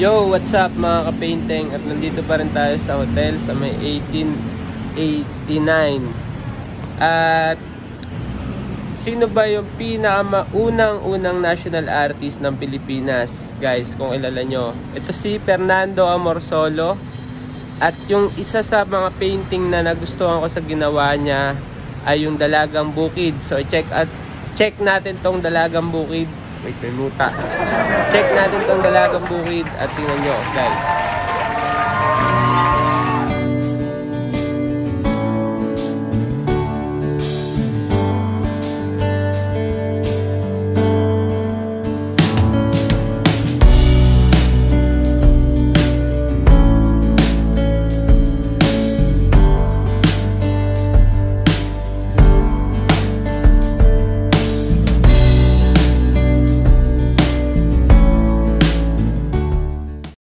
Yo, what's up mga ka-painting? At nandito pa rin tayo sa hotel sa may 1889. At sino ba yung pinakaunang national artist ng Pilipinas? Guys, kung ilala nyo, ito si Fernando Amorsolo. At yung isa sa mga painting na nagustuhan ko sa ginawa niya ay yung Dalagang Bukid. So check natin tong Dalagang Bukid. Wait, may muta. Check natin tong Dalagang Bukid at tingnan nyo, guys.